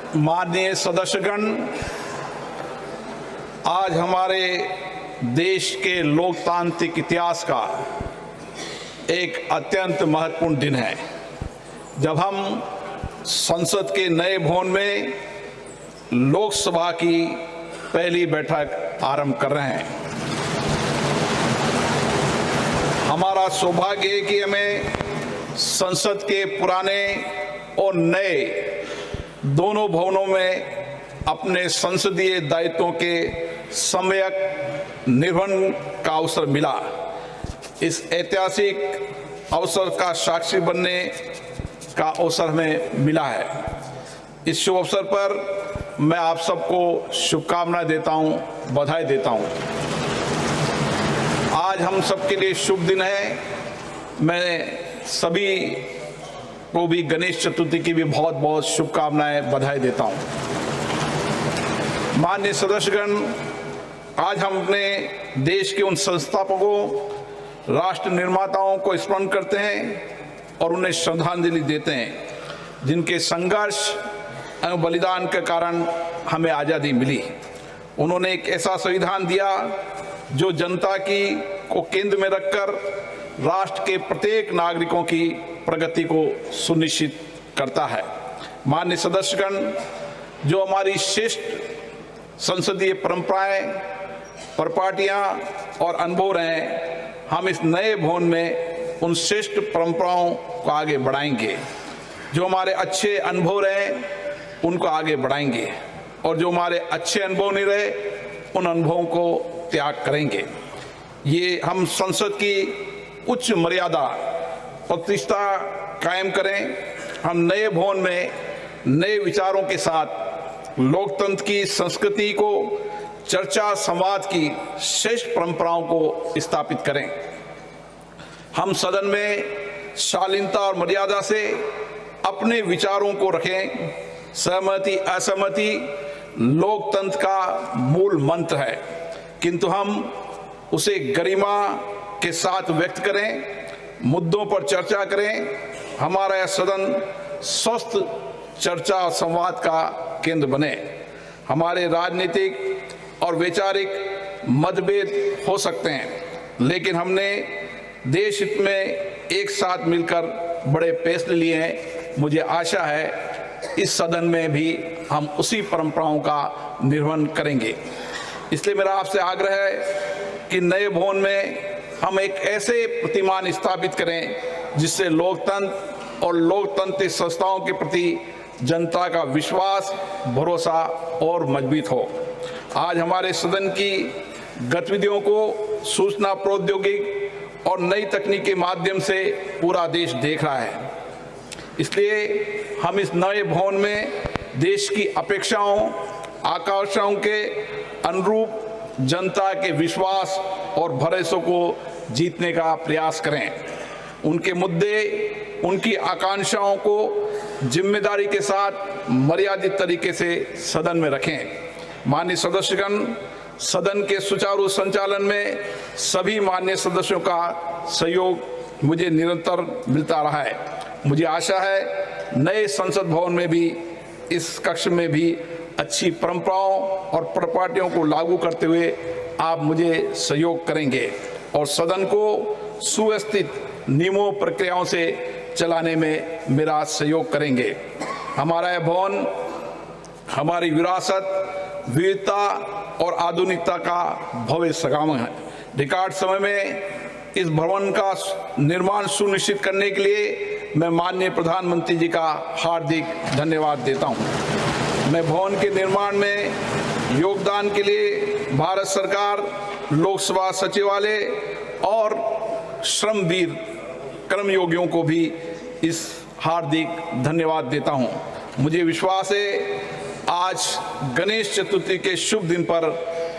माननीय सदस्यगण, आज हमारे देश के लोकतांत्रिक इतिहास का एक अत्यंत महत्वपूर्ण दिन है, जब हम संसद के नए भवन में लोकसभा की पहली बैठक आरंभ कर रहे हैं। हमारा सौभाग्य है कि हमें संसद के पुराने और नए दोनों भवनों में अपने संसदीय दायित्वों के सम्यक निर्वहन का अवसर मिला। इस ऐतिहासिक अवसर का साक्षी बनने का अवसर हमें मिला है। इस शुभ अवसर पर मैं आप सबको शुभकामनाएं देता हूं, बधाई देता हूं। आज हम सबके लिए शुभ दिन है। मैं सभी को भी गणेश चतुर्थी की भी बहुत बहुत शुभकामनाएं, बधाई देता हूं। माननीय सदस्यगण, आज हम अपने देश के उन संस्थापकों, राष्ट्र निर्माताओं को स्मरण करते हैं और उन्हें श्रद्धांजलि देते हैं, जिनके संघर्ष एवं बलिदान के कारण हमें आज़ादी मिली। उन्होंने एक ऐसा संविधान दिया जो जनता को केंद्र में रखकर राष्ट्र के प्रत्येक नागरिकों की प्रगति को सुनिश्चित करता है। माननीय सदस्यगण, जो हमारी श्रेष्ठ संसदीय परंपराएं, परिपाटियां और अनुभव रहे, हम इस नए भवन में उन श्रेष्ठ परंपराओं को आगे बढ़ाएंगे। जो हमारे अच्छे अनुभव रहे उनको आगे बढ़ाएंगे और जो हमारे अच्छे अनुभव नहीं रहे उन अनुभवों को त्याग करेंगे। ये हम संसद की उच्च मर्यादा प्रतिष्ठा कायम करें। हम नए भवन में नए विचारों के साथ लोकतंत्र की संस्कृति को, चर्चा संवाद की श्रेष्ठ परंपराओं को स्थापित करें। हम सदन में शालीनता और मर्यादा से अपने विचारों को रखें। सहमति असहमति लोकतंत्र का मूल मंत्र है, किंतु हम उसे गरिमा के साथ व्यक्त करें, मुद्दों पर चर्चा करें। हमारा यह सदन स्वस्थ चर्चा और संवाद का केंद्र बने। हमारे राजनीतिक और वैचारिक मतभेद हो सकते हैं, लेकिन हमने देश हित में एक साथ मिलकर बड़े फैसले लिए हैं। मुझे आशा है इस सदन में भी हम उसी परंपराओं का निर्वहन करेंगे। इसलिए मेरा आपसे आग्रह है कि नए भवन में हम एक ऐसे प्रतिमान स्थापित करें जिससे लोकतंत्र और लोकतांत्रिक संस्थाओं के प्रति जनता का विश्वास, भरोसा और मजबूत हो। आज हमारे सदन की गतिविधियों को सूचना प्रौद्योगिकी और नई तकनीक के माध्यम से पूरा देश देख रहा है। इसलिए हम इस नए भवन में देश की अपेक्षाओं, आकांक्षाओं के अनुरूप जनता के विश्वास और भरोसे को जीतने का प्रयास करें। उनके मुद्दे, उनकी आकांक्षाओं को जिम्मेदारी के साथ मर्यादित तरीके से सदन में रखें। माननीय सदस्यगण, सदन के सुचारू संचालन में सभी माननीय सदस्यों का सहयोग मुझे निरंतर मिलता रहा है। मुझे आशा है नए संसद भवन में भी, इस कक्ष में भी अच्छी परंपराओं और परिपाटियों को लागू करते हुए आप मुझे सहयोग करेंगे और सदन को सुव्यवस्थित नियमों प्रक्रियाओं से चलाने में मेरा सहयोग करेंगे। हमारा यह भवन हमारी विरासत, विविधता और आधुनिकता का भव्य संगम है। रिकॉर्ड समय में इस भवन का निर्माण सुनिश्चित करने के लिए मैं माननीय प्रधानमंत्री जी का हार्दिक धन्यवाद देता हूं। मैं भवन के निर्माण में योगदान के लिए भारत सरकार, लोकसभा सचिवालय और श्रमवीर कर्मयोगियों को भी इस हार्दिक धन्यवाद देता हूं। मुझे विश्वास है आज गणेश चतुर्थी के शुभ दिन पर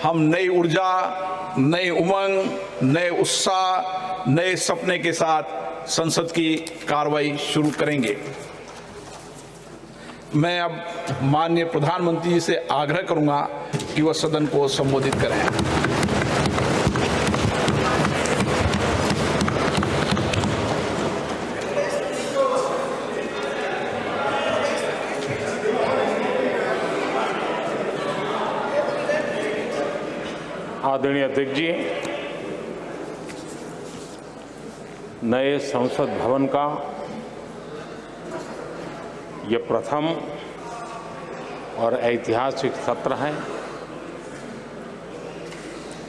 हम नई ऊर्जा, नई उमंग, नए उत्साह, नए सपने के साथ संसद की कार्रवाई शुरू करेंगे। मैं अब माननीय प्रधानमंत्री जी से आग्रह करूंगा कि वह सदन को संबोधित करें। आदरणीय अध्यक्ष जी, नए संसद भवन का ये प्रथम और ऐतिहासिक सत्र है।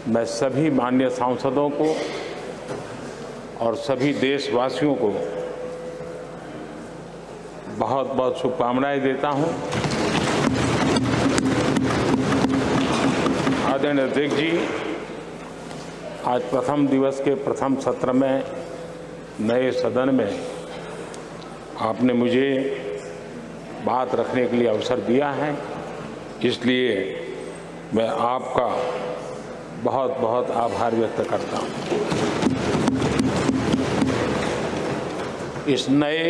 मैं सभी माननीय सांसदों को और सभी देशवासियों को बहुत बहुत शुभकामनाएं देता हूं। आदरणीय अध्यक्ष जी, आज प्रथम दिवस के प्रथम सत्र में नए सदन में आपने मुझे बात रखने के लिए अवसर दिया है, इसलिए मैं आपका बहुत बहुत आभार व्यक्त करता हूं। इस नए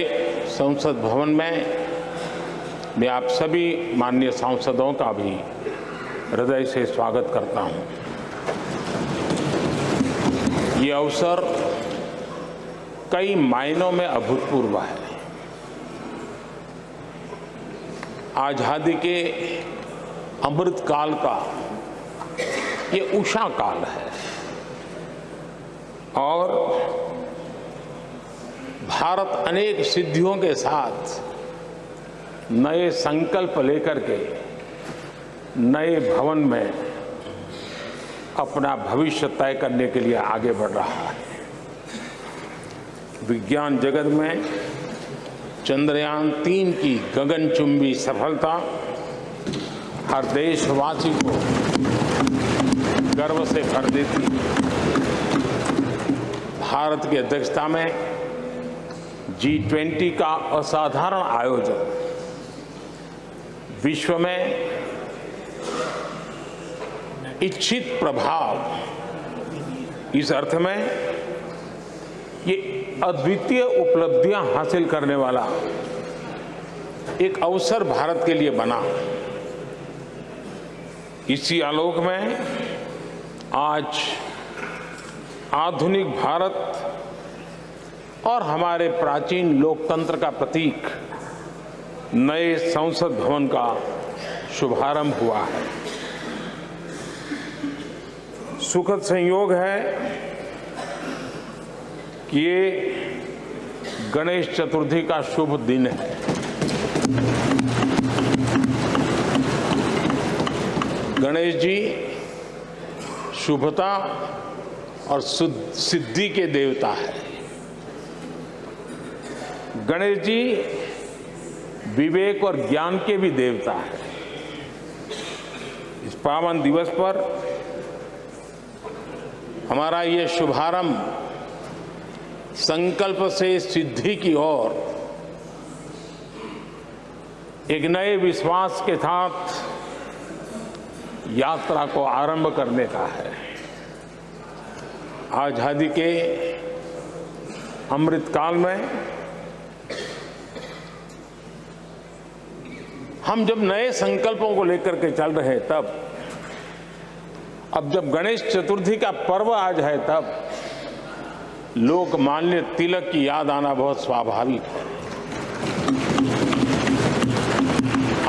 संसद भवन में मैं आप सभी माननीय सांसदों का भी हृदय से स्वागत करता हूं। ये अवसर कई मायनों में अभूतपूर्व है। आजादी के अमृत काल का ये उषा काल है और भारत अनेक सिद्धियों के साथ नए संकल्प लेकर के नए भवन में अपना भविष्य तय करने के लिए आगे बढ़ रहा है। विज्ञान जगत में चंद्रयान 3 की गगनचुंबी सफलता हर देशवासी को गर्व से भर देती है। भारत की अध्यक्षता में G20 का असाधारण आयोजन विश्व में इच्छित प्रभाव, इस अर्थ में ये अद्वितीय उपलब्धियां हासिल करने वाला एक अवसर भारत के लिए बना। इसी आलोक में आज आधुनिक भारत और हमारे प्राचीन लोकतंत्र का प्रतीक नए संसद भवन का शुभारंभ हुआ है। सुखद संयोग है कि ये गणेश चतुर्थी का शुभ दिन है। गणेश जी शुभता और सिद्धि के देवता है। गणेश जी विवेक और ज्ञान के भी देवता है। इस पावन दिवस पर हमारा ये शुभारंभ संकल्प से सिद्धि की ओर एक नए विश्वास के साथ यात्रा को आरंभ करने का है। आजादी के अमृत काल में हम जब नए संकल्पों को लेकर के चल रहे हैं, तब अब जब गणेश चतुर्थी का पर्व आज है, तब लोकमान्य तिलक की याद आना बहुत स्वाभाविक है।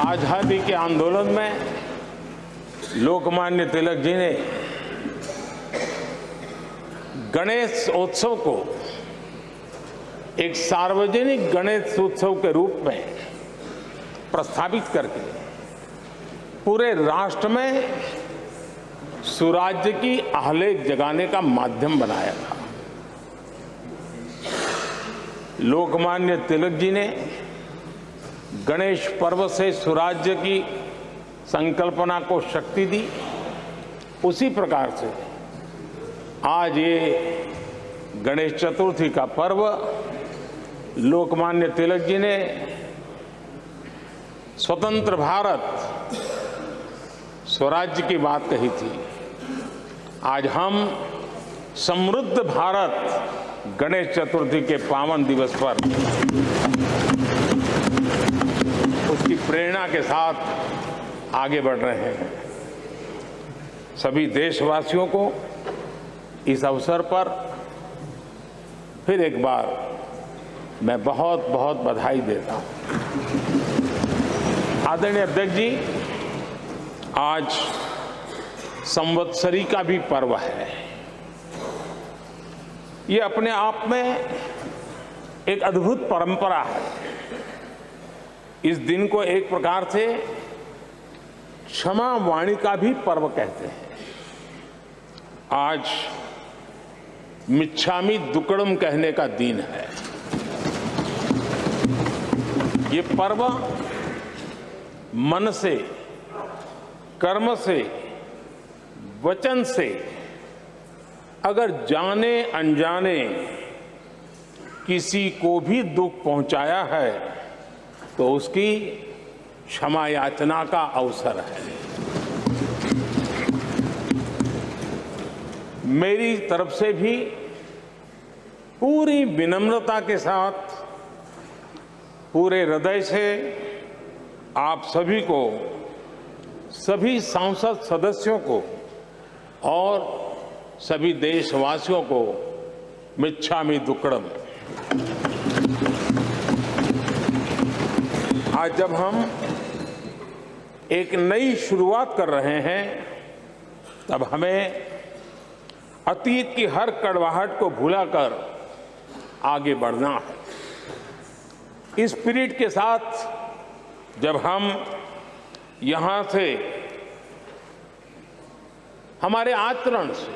आजादी के आंदोलन में लोकमान्य तिलक जी ने गणेश उत्सव को एक सार्वजनिक गणेश उत्सव के रूप में प्रस्तावित करके पूरे राष्ट्र में सुराज्य की आहलेख जगाने का माध्यम बनाया था। लोकमान्य तिलक जी ने गणेश पर्व से सुराज्य की संकल्पना को शक्ति दी। उसी प्रकार से आज ये गणेश चतुर्थी का पर्व लोकमान्य तिलक जी ने स्वतंत्र भारत स्वराज्य की बात कही थी। आज हम समृद्ध भारत गणेश चतुर्थी के पावन दिवस पर उसकी प्रेरणा के साथ आगे बढ़ रहे हैं। सभी देशवासियों को इस अवसर पर फिर एक बार मैं बहुत बहुत बधाई देता हूं। आदरणीय अध्यक्ष जी, आज संवत्सरी का भी पर्व है। ये अपने आप में एक अद्भुत परंपरा है। इस दिन को एक प्रकार से क्षमा वाणी का भी पर्व कहते हैं। आज मिच्छामी दुक्कड़म कहने का दिन है। ये पर्व मन से, कर्म से, वचन से अगर जाने अनजाने किसी को भी दुख पहुंचाया है तो उसकी क्षमा याचना का अवसर है। मेरी तरफ से भी पूरी विनम्रता के साथ, पूरे हृदय से आप सभी को, सभी सांसद सदस्यों को और सभी देशवासियों को मिच्छामी दुक्कड़म। आज जब हम एक नई शुरुआत कर रहे हैं तब हमें अतीत की हर कड़वाहट को भुलाकर आगे बढ़ना है। इस स्पिरिट के साथ जब हम यहां से हमारे आचरण से,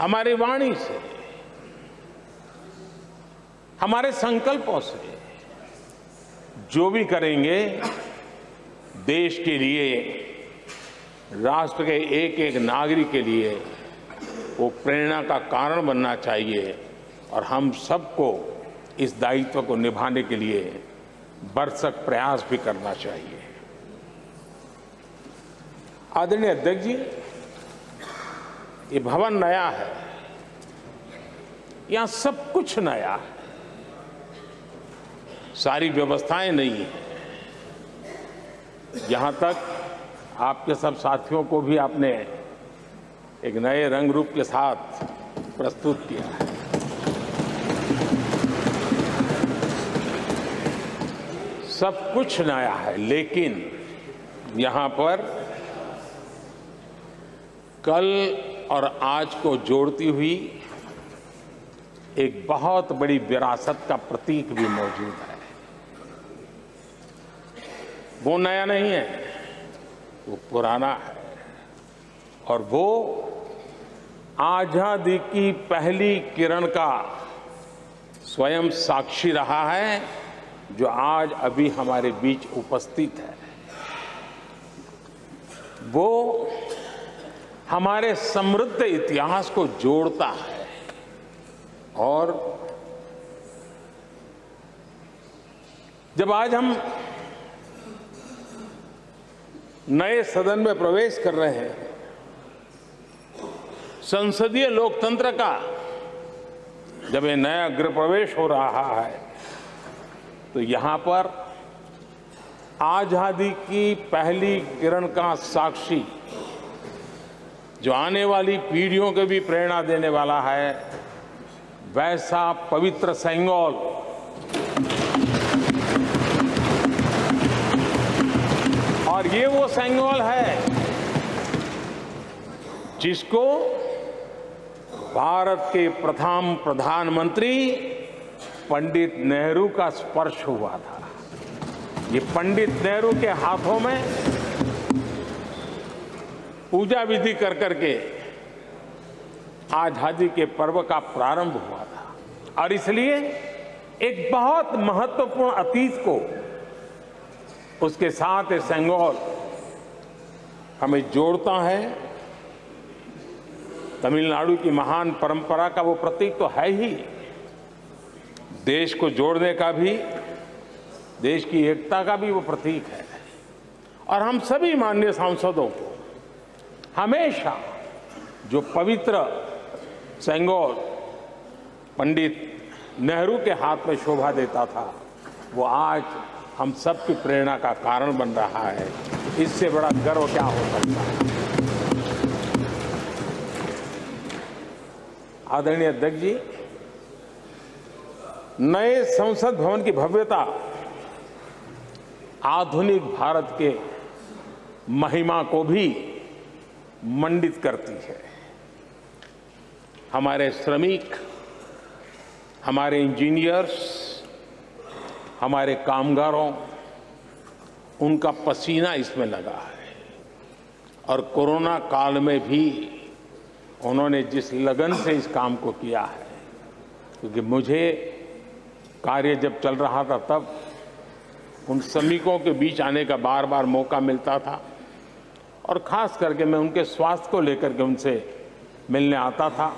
हमारी वाणी से, हमारे संकल्पों से जो भी करेंगे देश के लिए, राष्ट्र के एक एक नागरिक के लिए वो प्रेरणा का कारण बनना चाहिए और हम सबको इस दायित्व को निभाने के लिए भरसक प्रयास भी करना चाहिए। आदरणीय अध्यक्ष जी, ये भवन नया है, यहां सब कुछ नया है, सारी व्यवस्थाएं नई हैं। यहां तक आपके सब साथियों को भी आपने एक नए रंग रूप के साथ प्रस्तुत किया है। सब कुछ नया है, लेकिन यहां पर कल और आज को जोड़ती हुई एक बहुत बड़ी विरासत का प्रतीक भी मौजूद है। वो नया नहीं है, वो पुराना है और वो आजादी की पहली किरण का स्वयं साक्षी रहा है जो आज अभी हमारे बीच उपस्थित है। वो हमारे समृद्ध इतिहास को जोड़ता है और जब आज हम नए सदन में प्रवेश कर रहे हैं, संसदीय लोकतंत्र का जब ये नया गृह प्रवेश हो रहा है तो यहां पर आजादी की पहली किरण का साक्षी जो आने वाली पीढ़ियों को भी प्रेरणा देने वाला है, वैसा पवित्र सेंगोल और ये वो सेंगोल है जिसको भारत के प्रथम प्रधानमंत्री पंडित नेहरू का स्पर्श हुआ था। ये पंडित नेहरू के हाथों में पूजा विधि कर करके आजादी के पर्व का प्रारंभ हुआ था और इसलिए एक बहुत महत्वपूर्ण अतीत को उसके साथ सेंगोल हमें जोड़ता है। तमिलनाडु की महान परंपरा का वो प्रतीक तो है ही, देश को जोड़ने का भी, देश की एकता का भी वो प्रतीक है। और हम सभी माननीय सांसदों को हमेशा जो पवित्र सेंगोल पंडित नेहरू के हाथ में शोभा देता था, वो आज हम सब की प्रेरणा का कारण बन रहा है। इससे बड़ा गर्व क्या हो सकता है। आदरणीय अध्यक्ष जी, नए संसद भवन की भव्यता आधुनिक भारत के महिमा को भी मंडित करती है। हमारे श्रमिक, हमारे इंजीनियर्स, हमारे कामगारों, उनका पसीना इसमें लगा है और कोरोना काल में भी उन्होंने जिस लगन से इस काम को किया है, क्योंकि मुझे कार्य जब चल रहा था तब उन श्रमिकों के बीच आने का बार बार मौका मिलता था और खास करके मैं उनके स्वास्थ्य को लेकर के उनसे मिलने आता था।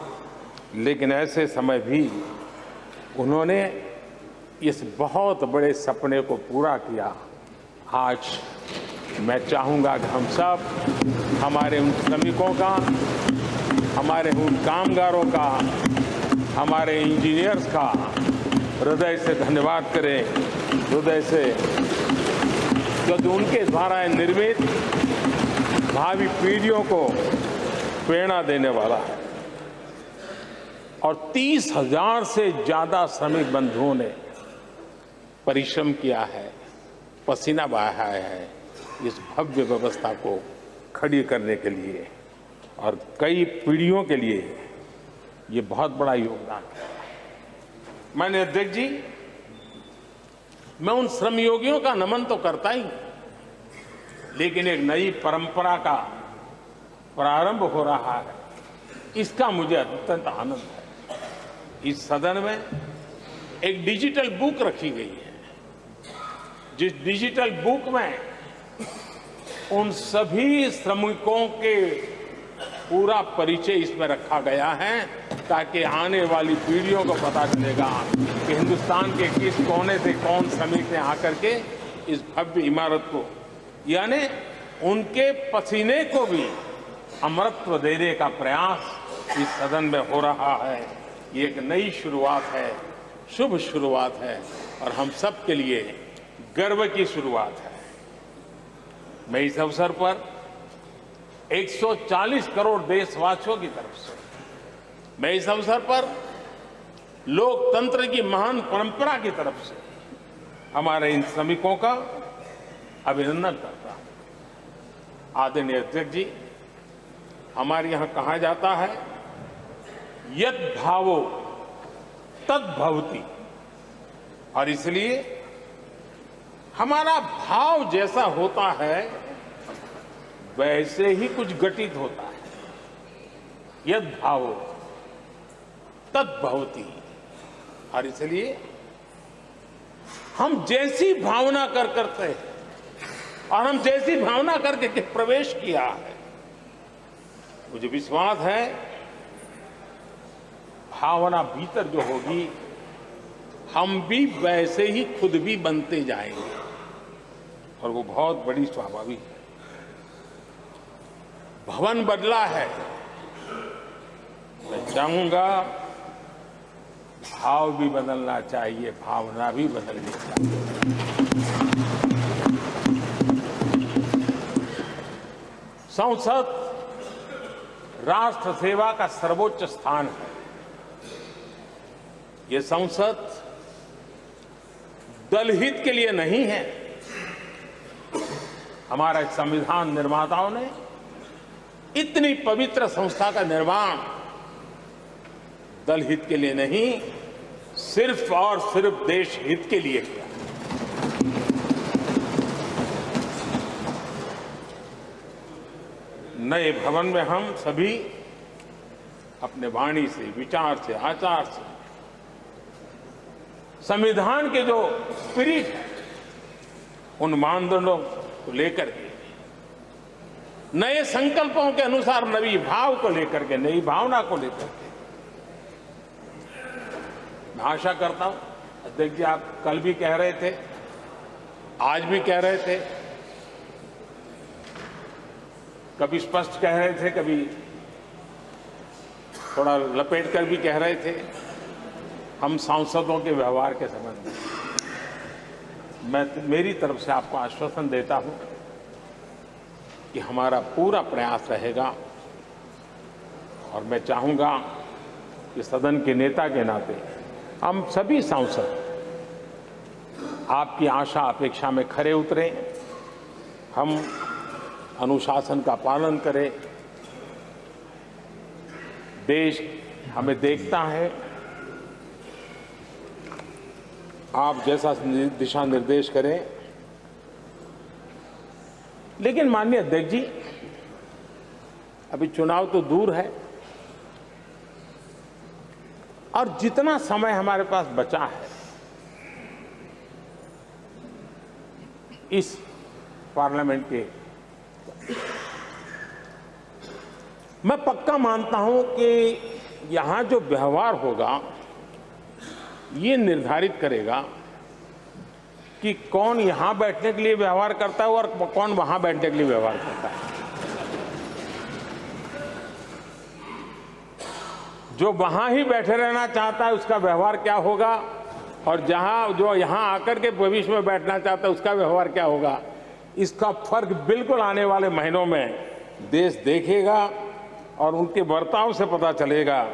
लेकिन ऐसे समय भी उन्होंने इस बहुत बड़े सपने को पूरा किया। आज मैं चाहूँगा कि हम सब हमारे उन श्रमिकों का, हमारे उन कामगारों का, हमारे इंजीनियर्स का हृदय से धन्यवाद करें, हृदय से, क्योंकि उनके द्वारा निर्मित भावी पीढ़ियों को प्रेरणा देने वाला है। और 30,000 से ज्यादा श्रमिक बंधुओं ने परिश्रम किया है, पसीना बहाया है इस भव्य व्यवस्था को खड़ी करने के लिए और कई पीढ़ियों के लिए ये बहुत बड़ा योगदान है। माननीय अध्यक्ष जी, मैं उन श्रमयोगियों का नमन तो करता ही, लेकिन एक नई परंपरा का प्रारंभ हो रहा है, इसका मुझे अत्यंत आनंद है। इस सदन में एक डिजिटल बुक रखी गई है, जिस डिजिटल बुक में उन सभी श्रमिकों के पूरा परिचय इसमें रखा गया है, ताकि आने वाली पीढ़ियों को पता चलेगा कि हिंदुस्तान के किस कोने से कौन श्रमिक ने आकर के इस भव्य इमारत को, यानी उनके पसीने को भी अमरत्व देने का प्रयास इस सदन में हो रहा है। ये एक नई शुरुआत है, शुभ शुरुआत है और हम सब के लिए गर्व की शुरुआत है। मैं इस अवसर पर 140 करोड़ देशवासियों की तरफ से, मैं इस अवसर पर लोकतंत्र की महान परंपरा की तरफ से हमारे इन श्रमिकों का अभिनंदन करता हूं। आदरणीय अध्यक्ष जी, हमारे यहां कहा जाता है यद भावो तद भवति, और इसलिए हमारा भाव जैसा होता है वैसे ही कुछ घटित होता है। यद भावो तद भवति, और इसलिए हम जैसी भावना करते हैं और हम जैसी भावना करके प्रवेश किया है, मुझे विश्वास है भावना भीतर जो होगी हम भी वैसे ही खुद भी बनते जाएंगे और वो बहुत बड़ी स्वाभाविक है। भवन बदला है, मैं चाहूंगा भाव भी बदलना चाहिए, भावना भी बदलनी चाहिए। संसद राष्ट्र सेवा का सर्वोच्च स्थान है। ये संसद दलहित के लिए नहीं है। हमारे संविधान निर्माताओं ने इतनी पवित्र संस्था का निर्माण दलहित के लिए नहीं, सिर्फ और सिर्फ देश हित के लिए किया। नए भवन में हम सभी अपने वाणी से, विचार से, आचार से संविधान के जो स्पिरिट है उन मानदंडों को लेकर के, नए संकल्पों के अनुसार नई भाव को लेकर के, नई भावना को लेकर के, मैं आशा करता हूं अध्यक्ष जी, आप कल भी कह रहे थे, आज भी कह रहे थे, कभी स्पष्ट कह रहे थे, कभी थोड़ा लपेट कर भी कह रहे थे, हम सांसदों के व्यवहार के संबंध में मैं मेरी तरफ से आपको आश्वासन देता हूं कि हमारा पूरा प्रयास रहेगा और मैं चाहूंगा कि सदन के नेता के नाते हम सभी सांसद आपकी आशा अपेक्षा में खरे उतरें, हम अनुशासन का पालन करें देश हमें देखता है, आप जैसा दिशा निर्देश करें। लेकिन माननीय अध्यक्ष जी, अभी चुनाव तो दूर है और जितना समय हमारे पास बचा है इस पार्लियामेंट के, मैं पक्का मानता हूं कि यहां जो व्यवहार होगा ये निर्धारित करेगा कि कौन यहां बैठने के लिए व्यवहार करता है और कौन वहां बैठने के लिए व्यवहार करता है। जो वहां ही बैठे रहना चाहता है उसका व्यवहार क्या होगा, और जो यहां आकर के भविष्य में बैठना चाहता है उसका व्यवहार क्या होगा, इसका फर्क बिल्कुल आने वाले महीनों में देश देखेगा और उनके बर्ताव से पता चलेगा,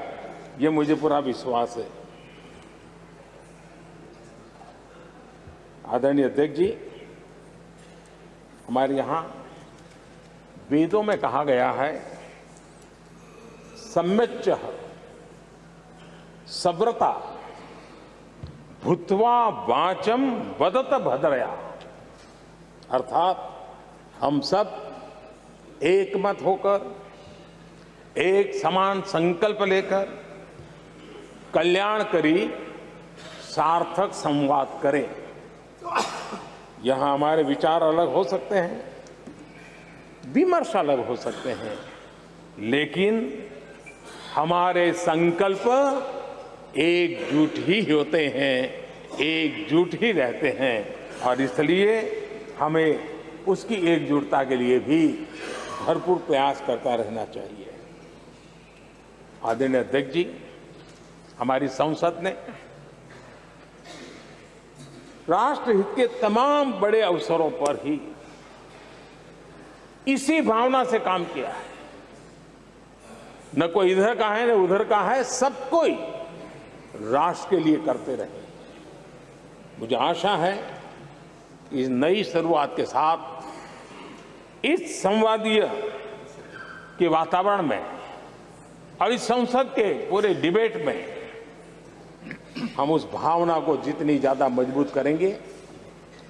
ये मुझे पूरा विश्वास है। आदरणीय अध्यक्ष जी, हमारे यहां वेदों में कहा गया है, सम्यच्च सब्रता भूत्वा वाचम वदत भद्रया, अर्थात हम सब एक मत होकर, एक समान संकल्प लेकर कल्याणकारी सार्थक संवाद करें। यहां हमारे विचार अलग हो सकते हैं, विमर्श अलग हो सकते हैं, लेकिन हमारे संकल्प एकजुट ही होते हैं, एकजुट ही रहते हैं, और इसलिए हमें उसकी एकजुटता के लिए भी भरपूर प्रयास करता रहना चाहिए। आदरणीय अध्यक्ष जी, हमारी संसद ने राष्ट्रहित के तमाम बड़े अवसरों पर ही इसी भावना से काम किया है। न कोई इधर का है न उधर का है, सब कोई राष्ट्र के लिए करते रहे। मुझे आशा है इस नई शुरुआत के साथ इस संवादीय के वातावरण में और इस संसद के पूरे डिबेट में हम उस भावना को जितनी ज्यादा मजबूत करेंगे,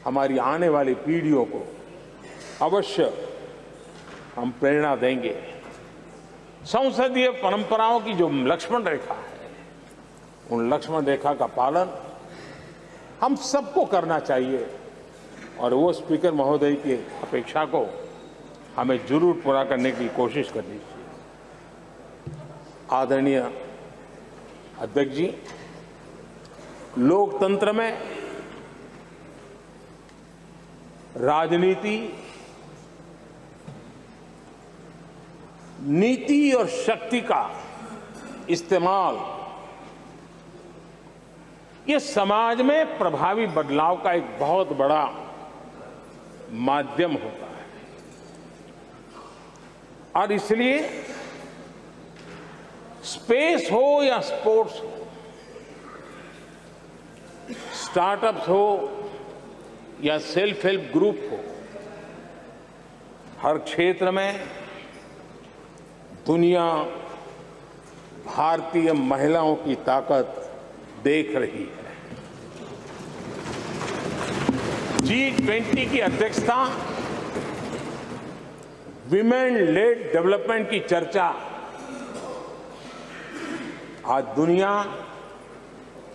हमारी आने वाली पीढ़ियों को अवश्य हम प्रेरणा देंगे। संसदीय परंपराओं की जो लक्ष्मण रेखा है, उन लक्ष्मण रेखा का पालन हम सबको करना चाहिए, और वो स्पीकर महोदय की अपेक्षा को हमें जरूर पूरा करने की कोशिश करनी चाहिए। आदरणीय अध्यक्ष जी, लोकतंत्र में राजनीति, नीति और शक्ति का इस्तेमाल ये समाज में प्रभावी बदलाव का एक बहुत बड़ा माध्यम होता है, और इसलिए स्पेस हो या स्पोर्ट्स हो, स्टार्टअप्स हो या सेल्फ हेल्प ग्रुप हो, हर क्षेत्र में दुनिया भारतीय महिलाओं की ताकत देख रही है। G20 की अध्यक्षता, विमेन लेड डेवलपमेंट की चर्चा, आज दुनिया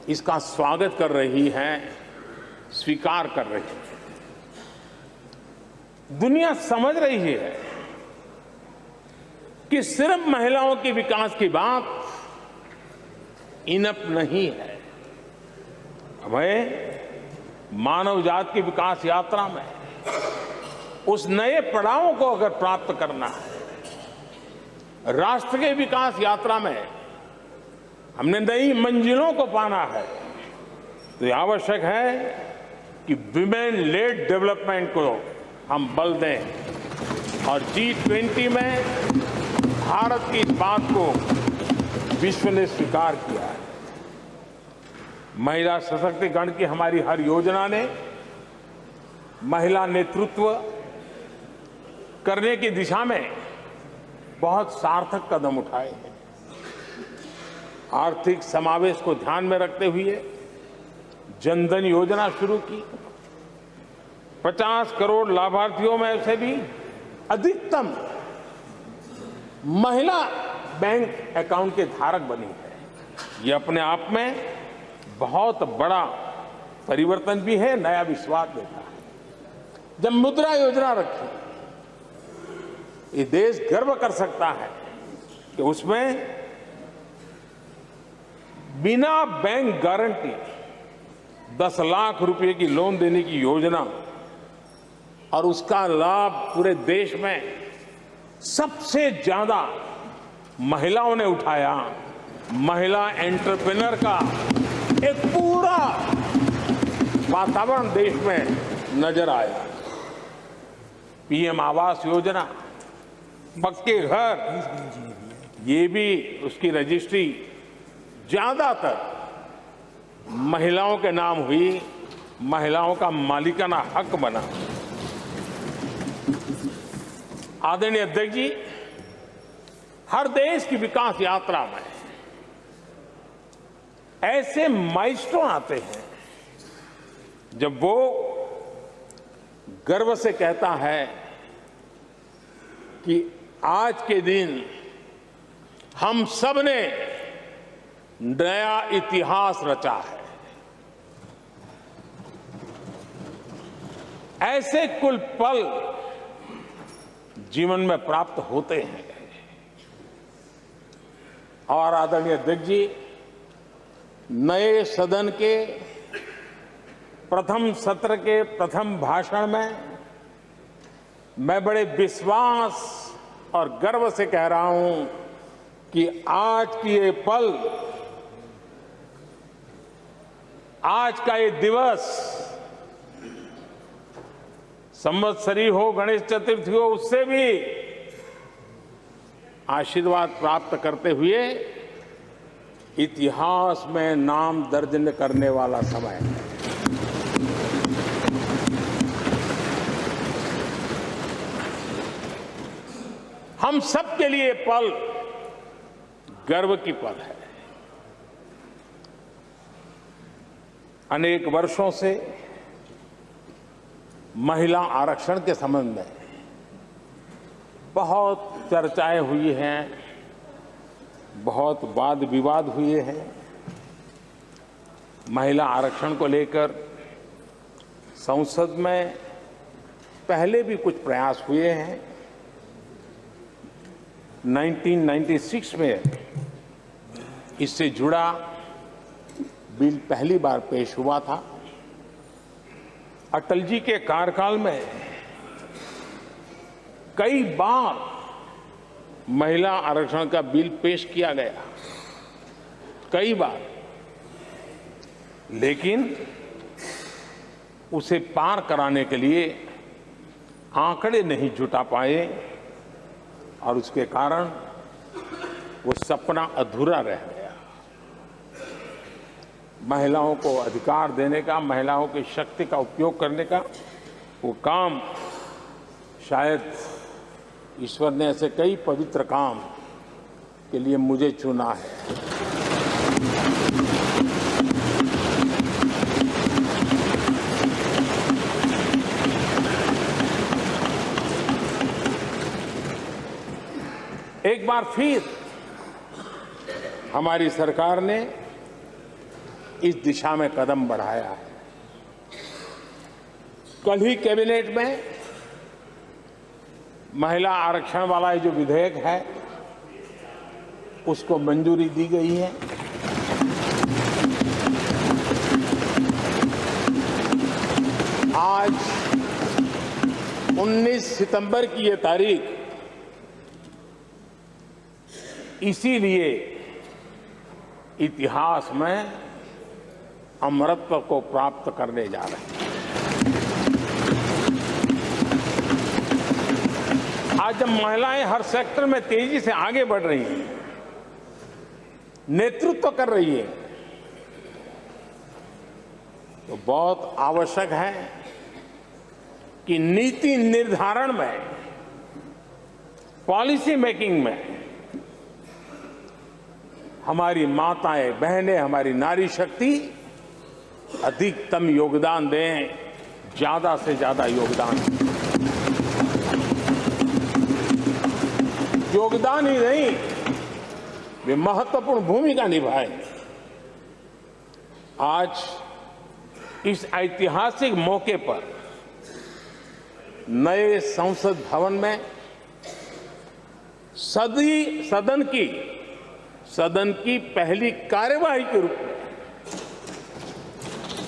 इसका स्वागत कर रही है, स्वीकार कर रही है। दुनिया समझ रही है कि सिर्फ महिलाओं के विकास की बात इनफ नहीं है। हमें मानव जाति की विकास यात्रा में उस नए पड़ावों को अगर प्राप्त करना है, राष्ट्र के विकास यात्रा में हमने नई मंजिलों को पाना है, तो यह आवश्यक है कि विमेन लेड डेवलपमेंट को हम बल दें, और G20 में भारत की इस बात को विश्व ने स्वीकार किया है। महिला सशक्तिकरण की हमारी हर योजना ने महिला नेतृत्व करने की दिशा में बहुत सार्थक कदम उठाए हैं। आर्थिक समावेश को ध्यान में रखते हुए जनधन योजना शुरू की। 50 करोड़ लाभार्थियों में से भी अधिकतम महिला बैंक अकाउंट के धारक बनी है। ये अपने आप में बहुत बड़ा परिवर्तन भी है, नया विश्वास देता है। जब मुद्रा योजना रखी, ये देश गर्व कर सकता है कि उसमें बिना बैंक गारंटी 10 लाख रुपए की लोन देने की योजना, और उसका लाभ पूरे देश में सबसे ज्यादा महिलाओं ने उठाया। महिला एंटरप्रेन्योर का एक पूरा वातावरण देश में नजर आया। पीएम आवास योजना, पक्के घर, ये भी उसकी रजिस्ट्री ज्यादातर महिलाओं के नाम हुई, महिलाओं का मालिकाना हक बना। आदरणीय अध्यक्ष जी, हर देश की विकास यात्रा में ऐसे माइलस्टोन आते हैं जब वो गर्व से कहता है कि आज के दिन हम सब ने नया इतिहास रचा है। ऐसे कुल पल जीवन में प्राप्त होते हैं। और आदरणीय अध्यक्ष जी, नए सदन के प्रथम सत्र के प्रथम भाषण में मैं बड़े विश्वास और गर्व से कह रहा हूं कि आज की ये पल, आज का ये दिवस, संवत्सरी हो, गणेश चतुर्थी हो, उससे भी आशीर्वाद प्राप्त करते हुए इतिहास में नाम दर्ज करने वाला समय है। हम सब के लिए पल गर्व की पल है। अनेक वर्षों से महिला आरक्षण के संबंध में बहुत चर्चाएं हुई हैं, बहुत वाद विवाद हुए हैं। महिला आरक्षण को लेकर संसद में पहले भी कुछ प्रयास हुए हैं। 1996 में इससे जुड़ा बिल पहली बार पेश हुआ था। अटल जी के कार्यकाल में कई बार महिला आरक्षण का बिल पेश किया गया, कई बार, लेकिन उसे पार कराने के लिए आंकड़े नहीं जुटा पाए और उसके कारण वो सपना अधूरा रह गया। महिलाओं को अधिकार देने का, महिलाओं की शक्ति का उपयोग करने का वो काम, शायद ईश्वर ने ऐसे कई पवित्र काम के लिए मुझे चुना है। एक बार फिर हमारी सरकार ने इस दिशा में कदम बढ़ाया है। कल ही कैबिनेट में महिला आरक्षण वाला जो विधेयक है उसको मंजूरी दी गई है। आज 19 सितंबर की ये तारीख इसीलिए इतिहास में अमरत्व को प्राप्त करने जा रहे हैं। आज जब महिलाएं हर सेक्टर में तेजी से आगे बढ़ रही हैं, नेतृत्व कर रही है, तो बहुत आवश्यक है कि नीति निर्धारण में, पॉलिसी मेकिंग में हमारी माताएं, बहनें, हमारी नारी शक्ति अधिकतम योगदान दें, ज्यादा से ज्यादा योगदान दें। योगदान ही नहीं, वे महत्वपूर्ण भूमिका निभाएं। आज इस ऐतिहासिक मौके पर नए संसद भवन में सदन की पहली कार्यवाही के रूप में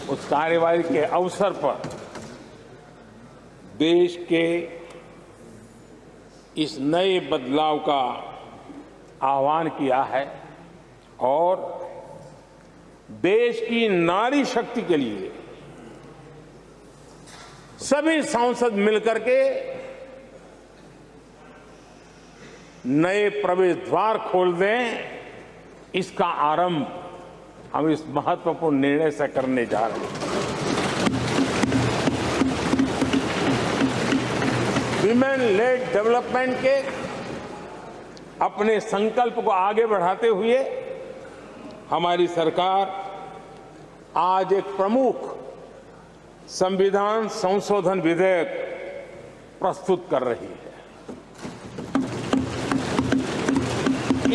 उस कार्यवाही के अवसर पर देश के इस नए बदलाव का आह्वान किया है और देश की नारी शक्ति के लिए सभी सांसद मिलकर के नए प्रवेश द्वार खोल दें, इसका आरंभ हम इस महत्वपूर्ण निर्णय से करने जा रहे हैं। विमेन लेड डेवलपमेंट के अपने संकल्प को आगे बढ़ाते हुए हमारी सरकार आज एक प्रमुख संविधान संशोधन विधेयक प्रस्तुत कर रही है।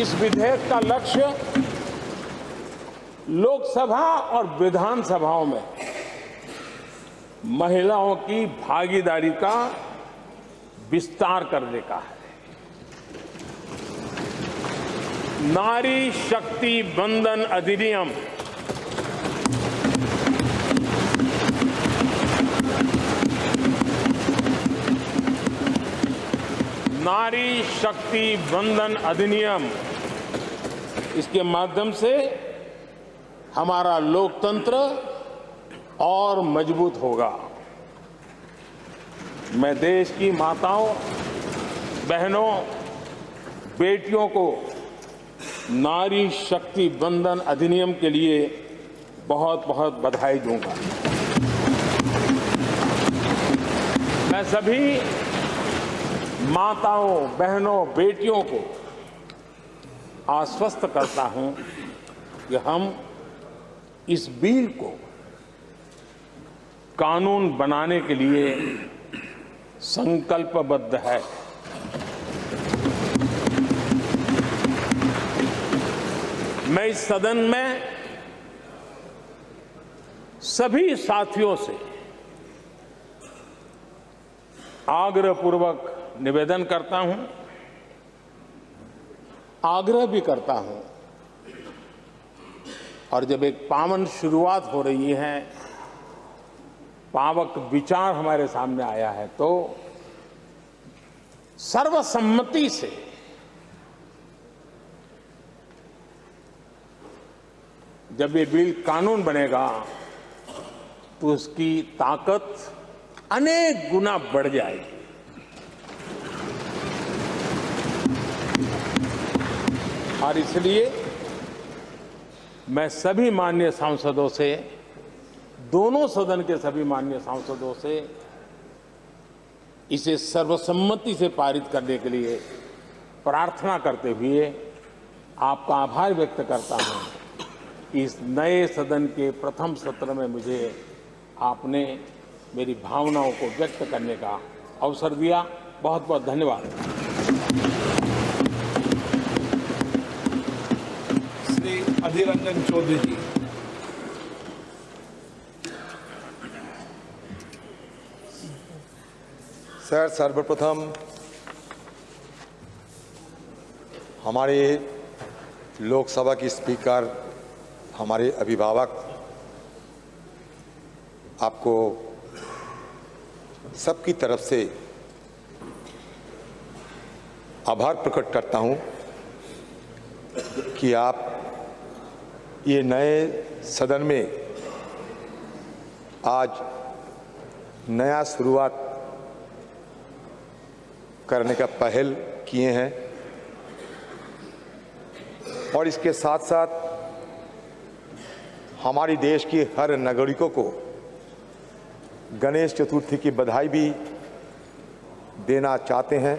इस विधेयक का लक्ष्य लोकसभा और विधानसभाओं में महिलाओं की भागीदारी का विस्तार करने का है। नारी शक्ति बंधन अधिनियम नारी शक्ति बंधन अधिनियम, इसके माध्यम से हमारा लोकतंत्र और मजबूत होगा। मैं देश की माताओं, बहनों, बेटियों को नारी शक्ति बंधन अधिनियम के लिए बहुत बहुत बधाई दूंगा। मैं सभी माताओं, बहनों, बेटियों को आश्वस्त करता हूं कि हम इस बिल को कानून बनाने के लिए संकल्पबद्ध है। मैं इस सदन में सभी साथियों से आग्रहपूर्वक निवेदन करता हूं, आग्रह भी करता हूं, और जब एक पावन शुरुआत हो रही है, पावक विचार हमारे सामने आया है, तो सर्वसम्मति से जब ये बिल कानून बनेगा तो उसकी ताकत अनेक गुना बढ़ जाएगी। और इसलिए मैं सभी माननीय सांसदों से, दोनों सदन के सभी माननीय सांसदों से इसे सर्वसम्मति से पारित करने के लिए प्रार्थना करते हुए आपका आभार व्यक्त करता हूं कि इस नए सदन के प्रथम सत्र में मुझे आपने मेरी भावनाओं को व्यक्त करने का अवसर दिया। बहुत बहुत धन्यवाद। श्री अधीर रंजन चौधरी जी। सर, सर्वप्रथम हमारे लोकसभा की स्पीकर, हमारे अभिभावक, आपको सबकी तरफ से आभार प्रकट करता हूं कि आप ये नए सदन में आज नया शुरुआत करने का पहल किए हैं और इसके साथ साथ हमारी देश की हर नागरिकों को गणेश चतुर्थी की बधाई भी देना चाहते हैं।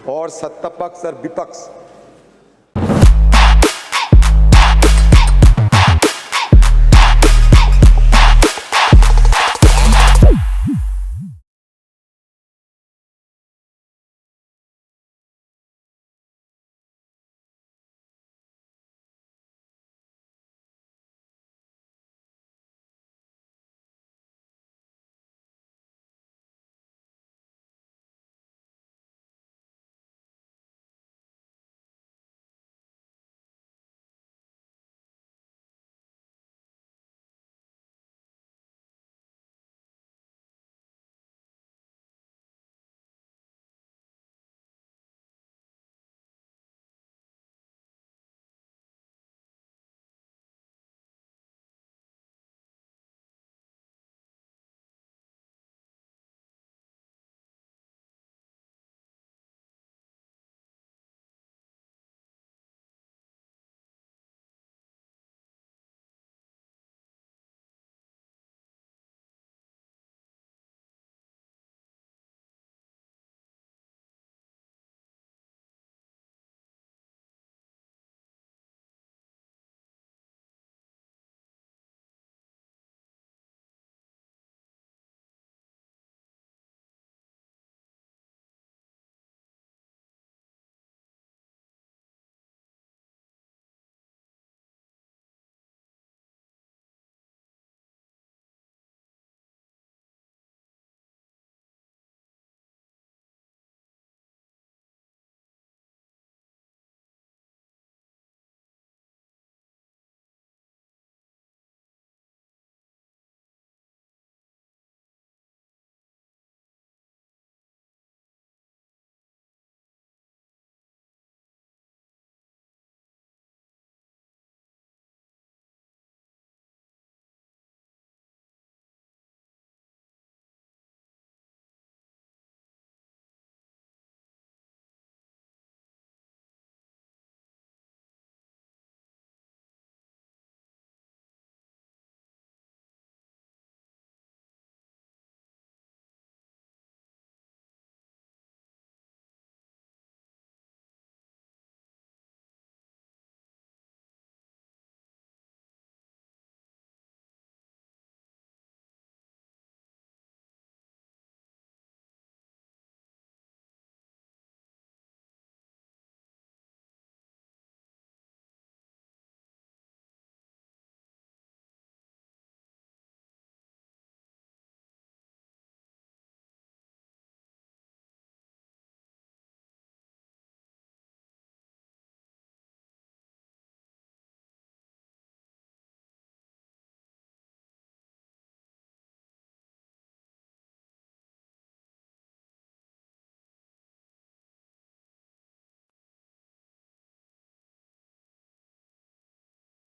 और सत्ता पक्ष और विपक्ष